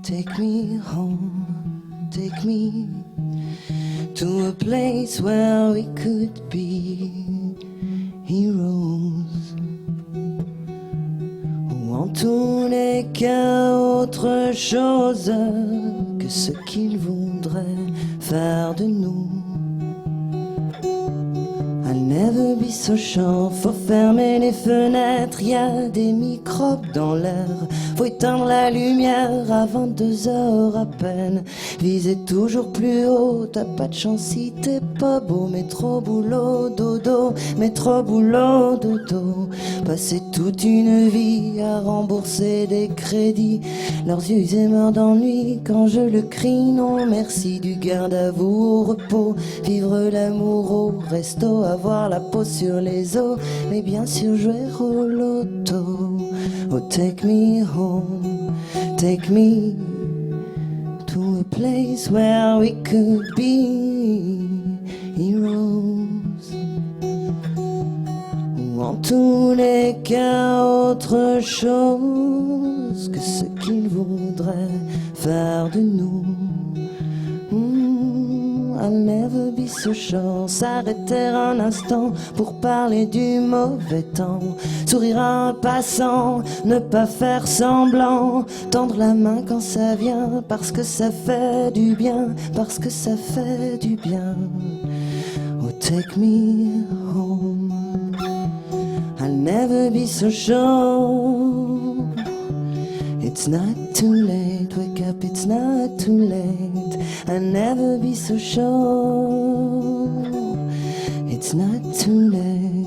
Take me home, take me to a place where we could be heroes. Où en tout n'est qu'autre chose que ce qu'ils voudraient faire de nous. I'll never be so sure, faut fermer les fenêtres, y a des microbes dans l'air. Faut éteindre la lumière avant 2 heures à peine. Visez toujours plus haut, t'as pas de chance si t'es pas beau. Métro, boulot, dodo, métro, boulot, dodo. Passer toute une vie à rembourser des crédits. Leurs yeux ils meurent d'ennui quand je le crie. Non merci du garde à vous au repos. Vivre l'amour au resto, avoir la peau sur les os. Mais bien sûr jouer au loto. Oh take me home, take me to a place where we could be heroes. Où en tout n'est qu'autre chose que ce qu'ils voudraient faire de nous. I'll never be so sure. S'arrêter un instant pour parler du mauvais temps. Sourire à un passant, ne pas faire semblant. Tendre la main quand ça vient, parce que ça fait du bien, parce que ça fait du bien. Oh take me home. I'll never be so sure. It's not too late, wake up, it's not too late. I'll never be so sure. It's not too late.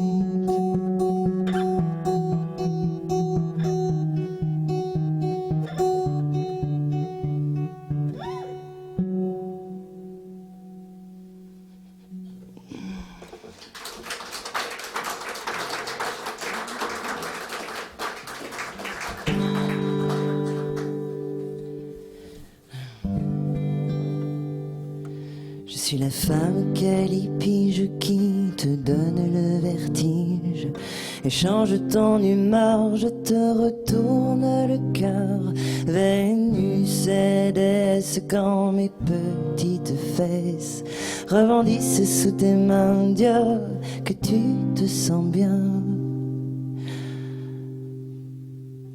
Je suis la femme calipige qui te donne le vertige. Échange ton humeur, je te retourne le cœur. Vénus et déesse quand mes petites fesses rebondissent sous tes mains. Dieu, que tu te sens bien.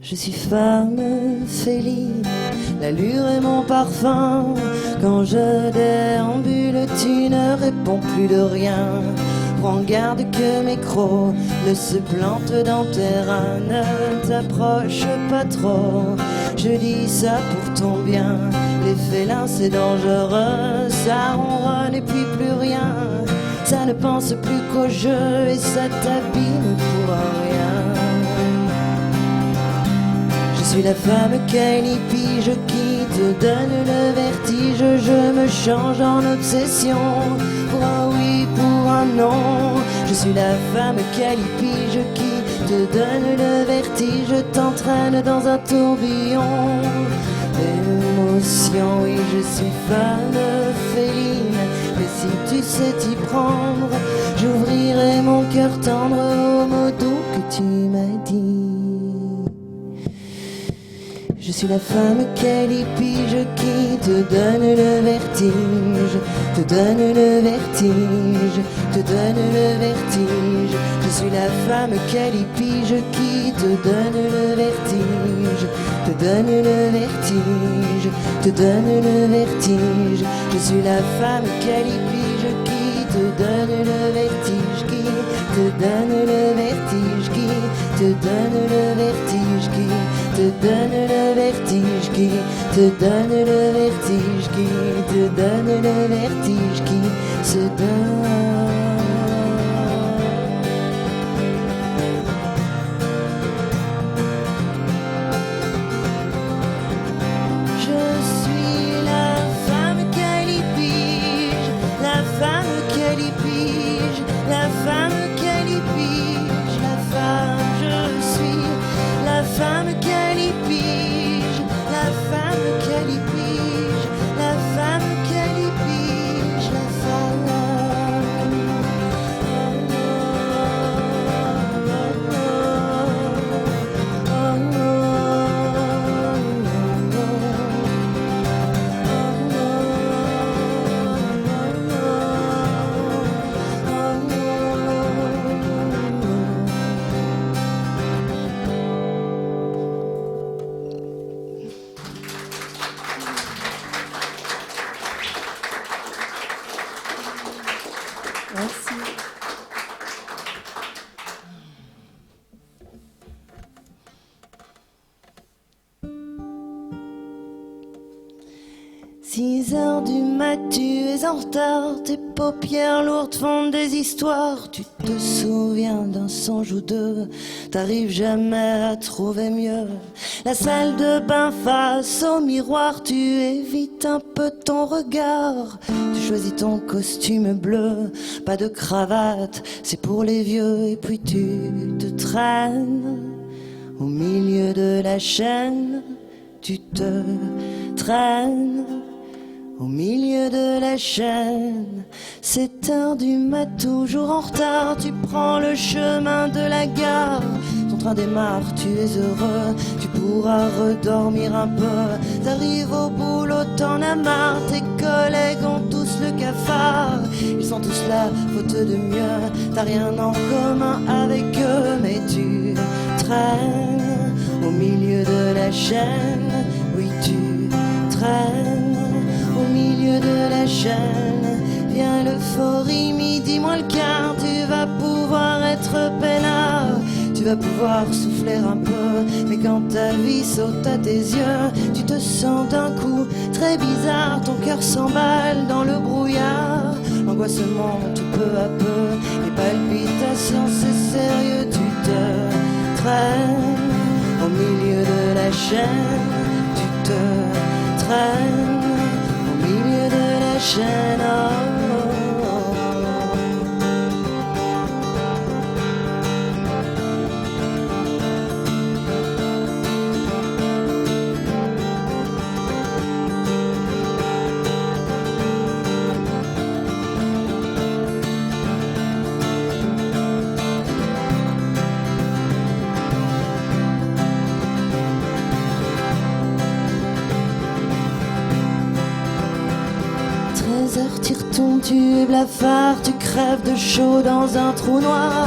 Je suis femme féline, l'allure est mon parfum. Quand je déambule, tu ne réponds plus de rien. Prends garde que mes crocs ne se plantent dans tes reins. Ne t'approche pas trop, je dis ça pour ton bien. Les félins c'est dangereux, ça ronronne et puis plus rien. Ça ne pense plus qu'au jeu et ça t'abîme pour rien. Je suis la femme calipige qui te donne le vertige. Je me change en obsession pour un oui, pour un non. Je suis la femme calipige qui te donne le vertige. T'entraîne dans un tourbillon d'émotions. Oui, je suis femme féline, mais si tu sais t'y prendre, j'ouvrirai mon cœur tendre aux mots doux que tu m'as dit. Je suis la femme calipige qui te donne le vertige, te donne le vertige, te donne le vertige. Je suis la femme calipige qui te donne le vertige, te donne le vertige, te donne le vertige. Je suis la femme calipige qui te donne le vertige, qui te donne le vertige, qui te donne le vertige, qui te donne le vertige, qui te donne le vertige, qui te donne le vertige, qui se donne. Je suis la femme calipige, la femme calipige, la femme calipige, la femme. Merci. 6 heures du mat, tu es en retard, tes paupières lourdes font des histoires. Tu te souviens d'un songe ou deux, t'arrives jamais à trouver mieux. La salle de bain face au miroir, tu évites un peu ton regard. Tu choisis ton costume bleu, pas de cravate, c'est pour les vieux. Et puis tu te traînes au milieu de la chaîne, tu te traînes au milieu de la chaîne. 7 heures du mat, toujours en retard, tu prends le chemin de la gare. Ton train démarre, tu es heureux, tu pourras redormir un peu. T'arrives au boulot, t'en as marre, tes collègues ont tous le cafard. Ils sont tous là, faute de mieux, t'as rien en commun avec eux. Mais tu traînes au milieu de la chaîne, oui tu traînes au milieu de la chaîne. Viens l'euphorie, midi moins le quart, tu vas pouvoir être peinard. Tu vas pouvoir souffler un peu, mais quand ta vie saute à tes yeux, tu te sens d'un coup très bizarre, ton cœur s'emballe dans le brouillard. L'angoisse monte peu à peu, les palpitations c'est sérieux, tu te traînes au milieu de la chaîne, tu te traînes au milieu de la chaîne. Tu retournes, tu es blafard, tu crèves de chaud dans un trou noir.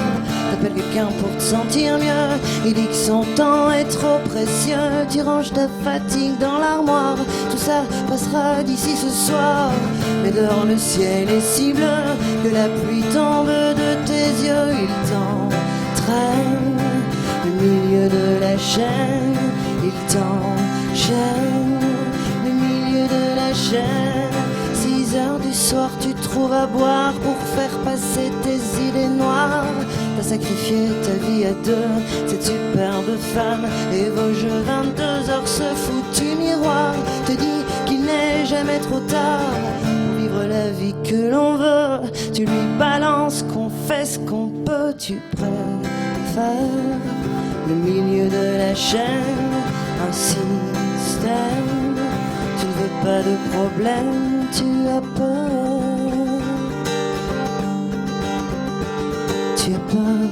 T'appelles quelqu'un pour te sentir mieux, il dit que son temps est trop précieux. Tu ranges ta fatigue dans l'armoire, tout ça passera d'ici ce soir. Mais dehors le ciel est si bleu que la pluie tombe de tes yeux. Il t'entraîne au milieu de la chaîne, il t'enchaîne au milieu de la chaîne. 6 heures du soir, tu trouves à boire pour faire passer tes idées noires. T'as sacrifié ta vie à deux, cette superbe femme, et vos jeux 22 heures ce foutu miroir te dit qu'il n'est jamais trop tard pour vivre la vie que l'on veut. Tu lui balances qu'on fait ce qu'on peut, tu préfères le milieu de la chaîne, un système. Tu ne veux pas de problème, tu as peur, tu as peur.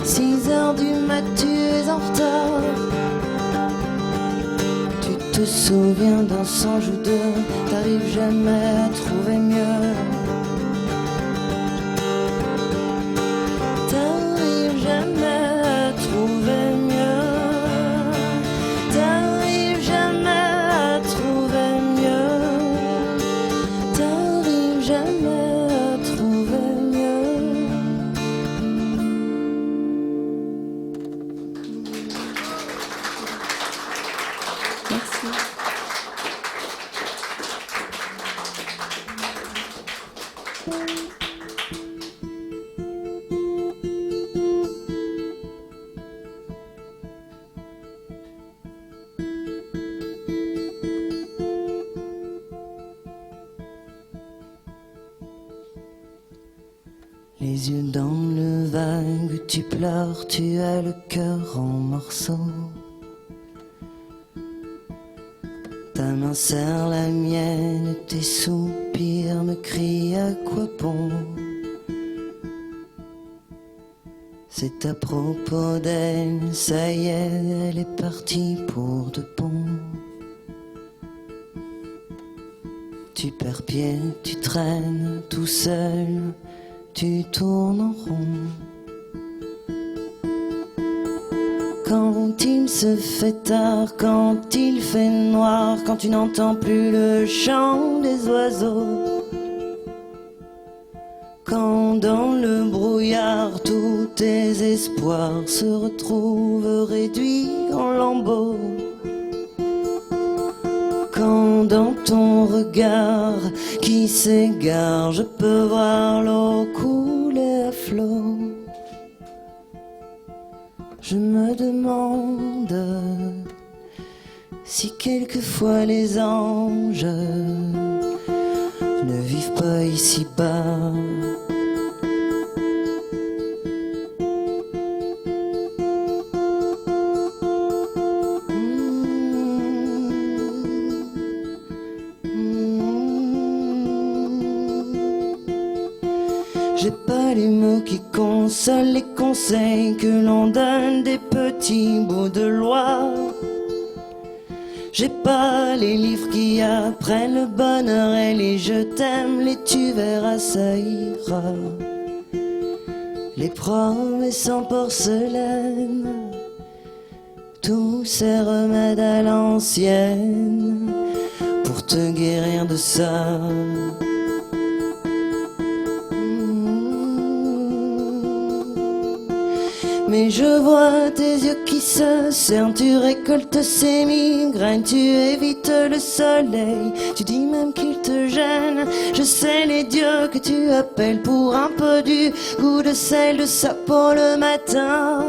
6 heures du mat, tu es en retard. Tu te souviens d'un songe ou deux, t'arrives jamais à trouver mieux. T'arrives jamais à trouver mieux. T'arrives jamais à trouver mieux. T'arrives jamais à trouver mieux. Merci. Les yeux dans le vague, tu pleures, tu as le cœur en morceaux. Ta main serre la mienne, tes soupirs me crient à quoi bon. C'est à propos d'elle, ça y est, elle est partie pour de bon. Tu perds pied, tu traînes tout seul, tu tournes en rond. Quand il se fait tard, quand il fait noir, quand tu n'entends plus le chant des oiseaux, quand dans le brouillard tous tes espoirs se retrouvent réduits en lambeaux, quand dans ton regard qui s'égare je peux voir l'eau couler à flot, je me demande si quelquefois les anges ne vivent pas ici-bas. J'ai pas les mots qui consolent les conseils que l'on donne des petits bouts de loi. J'ai pas les livres qui apprennent le bonheur et les je t'aime, les tu verras ça ira. Les promesses en porcelaine, tous ces remèdes à l'ancienne pour te guérir de ça. Mais je vois tes yeux qui se cernent, tu récoltes ces migraines, tu évites le soleil, tu dis même qu'il te gêne. Je sais les dieux que tu appelles pour un peu du goût de sel, de sapin le matin.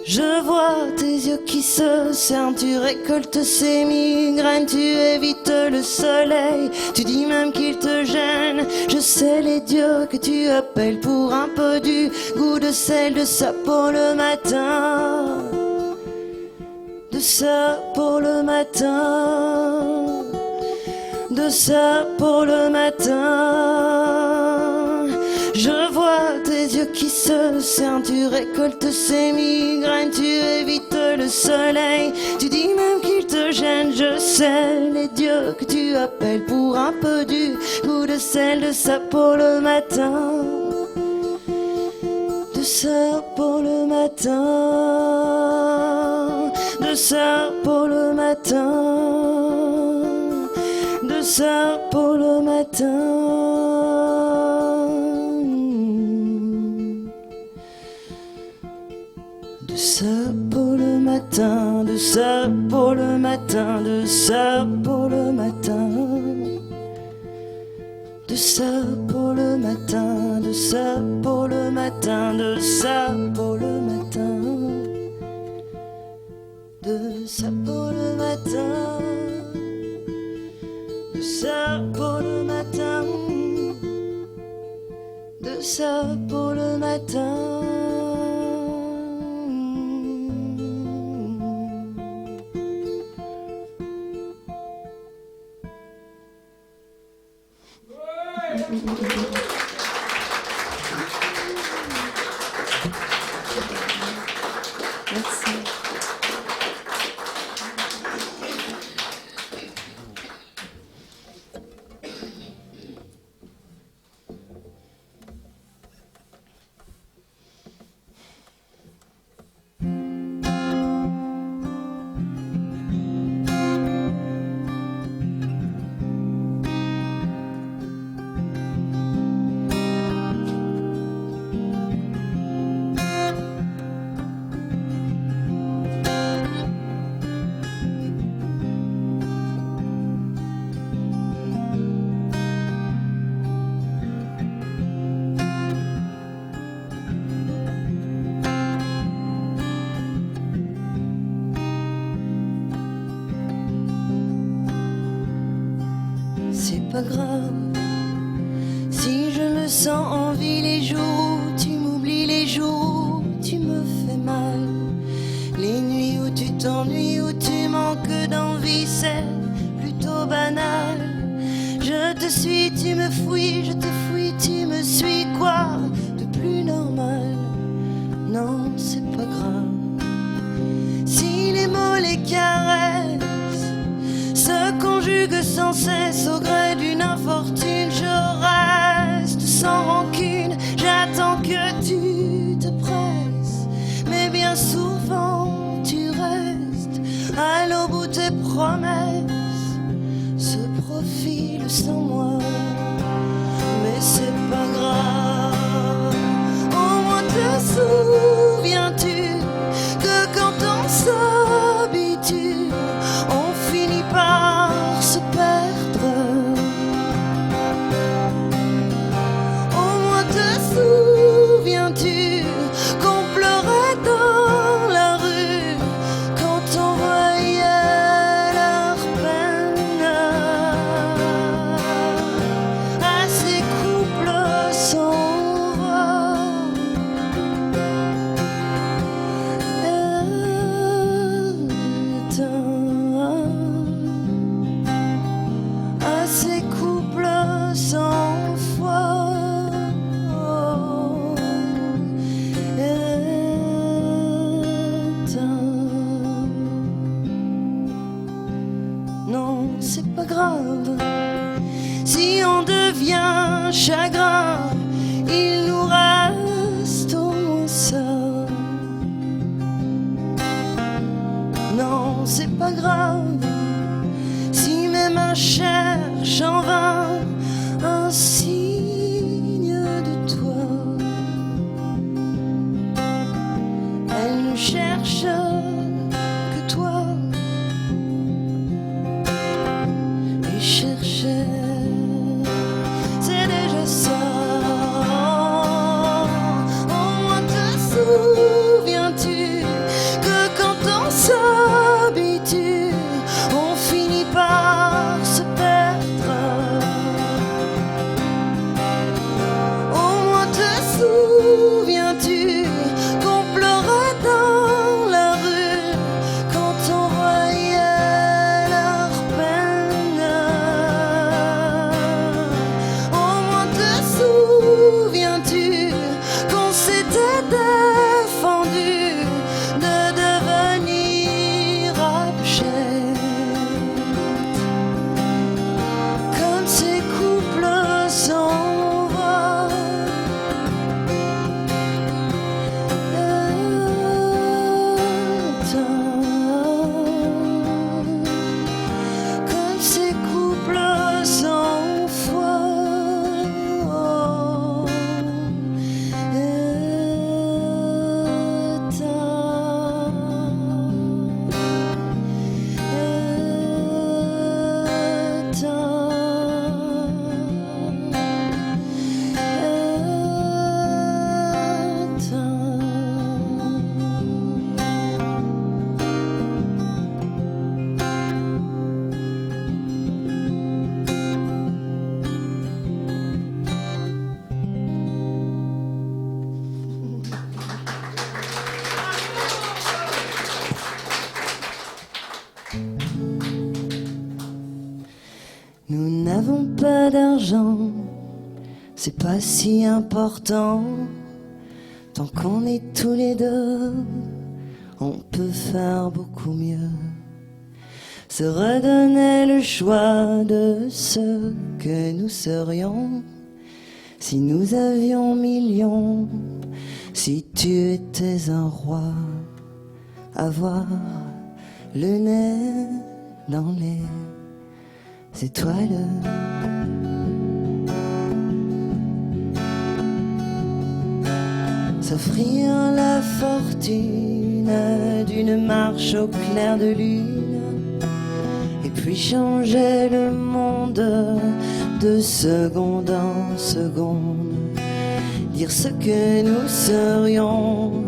Je vois tes yeux qui se cernent, tu récoltes ces migraines, tu évites le soleil, tu dis même qu'il te gêne. Je sais les dieux que tu appelles pour un peu du goût de sel, de ça pour le matin, de ça pour le matin, de ça pour le matin. Je vois tes yeux qui se cernent, tu récoltes ces migraines, tu évites le soleil, tu dis même qu'il te gêne. Je sais les dieux que tu appelles pour un peu du goût de sel, de ça pour le matin, de ça pour le matin, de ça pour le matin, de ça pour le matin. De ça pour le matin, de ça pour le matin, de ça pour le matin, de ça pour le matin, de ça pour le matin, de ça pour le matin, de ça pour le matin, de ça pour le matin, de ça pour le matin. Merci. C'est pas grave si je me sens en vie les jours, tu m'oublies les jours, tu me fais mal. Les nuits où tu t'ennuies, où tu manques d'envie, c'est plutôt banal. Je te suis, tu me fouilles, je te fouille, tu me suis, quoi de plus normal? Non, c'est pas grave si les mots, les caresses se conjuguent sans cesse au gré d'une infortune. Je reste sans rancune, j'attends que tu te presses, mais bien promesse se profile sans moi. Mais c'est pas grave. Au moins te souviens-tu que quand on s'habitue, on finit par se perdre. Au moins te souviens-tu qu'on pleurait dans la rue quand on voyait leur peine. À ces couples sans voix, à ces couples sans foi. Non, c'est pas grave. Si on devient chagrin, il nous reste au moins ça. Non, c'est pas grave. Si mes mains cherchent en vain un signe de toi, elles ne cherchent que toi. Et chercher, c'est déjà ça. Au moins te souviens-tu que quand on s'habitue, on finit par se perdre. Au moins te souviens-tu qu'on pleurait dans la rue quand on voyait leur peine. Au moins te souviens-tu qu'on s'était défendu de devenir abject, comme ces couples sans voix. Comme ces couples sans foi. Nous n'avons pas d'argent, c'est pas si important. Tant qu'on est tous les deux, on peut faire beaucoup mieux. Se redonner le choix de ce que nous serions si nous avions millions, si tu étais un roi. Avoir le nez dans les étoiles. S'offrir la fortune d'une marche au clair de lune, et puis changer le monde de seconde en seconde. Dire ce que nous serions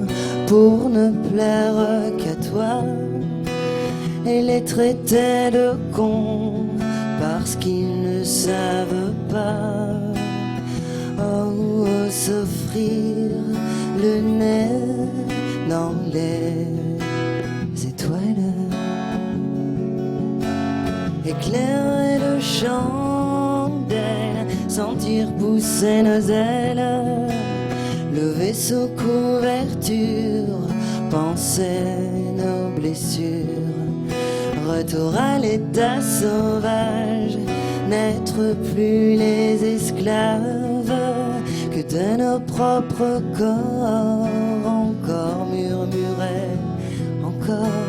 pour ne plaire qu'à toi, et les traiter de cons parce qu'ils ne savent pas. Oh, oh, s'offrir le nez dans les étoiles, éclairer de chandelles, sentir pousser nos ailes, lever sous couverture, penser nos blessures. Retour à l'état sauvage, n'être plus les esclaves que de nos propres corps. Encore murmurer, encore,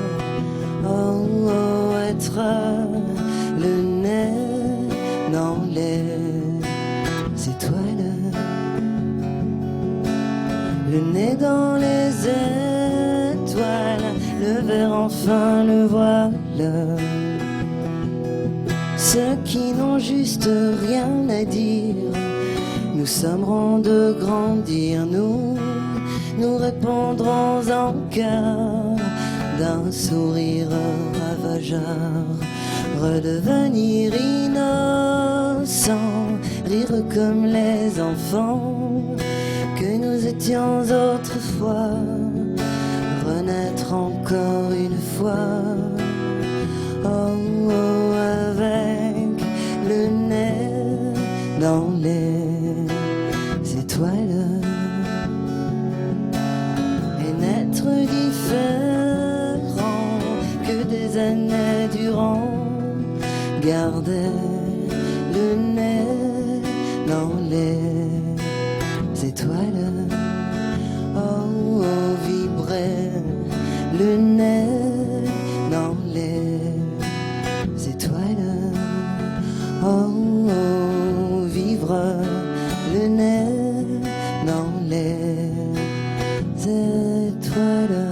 oh, oh, être naître, le nez dans les étoiles, le nez dans les étoiles, le verre enfin le voile. Ceux qui n'ont juste rien à dire, nous sommerons de grandir, nous répondrons en cœur d'un sourire ravageur, redevenir innocent, rire comme les enfants que nous étions autrefois, renaître encore une fois. Oh, oh, avec le nez dans les étoiles et naître différent que des années durant, garder le nez dans les étoiles. Oh, oh, vibrer le nez dans les étoiles. Oh, oh, vivre le nez dans les étoiles.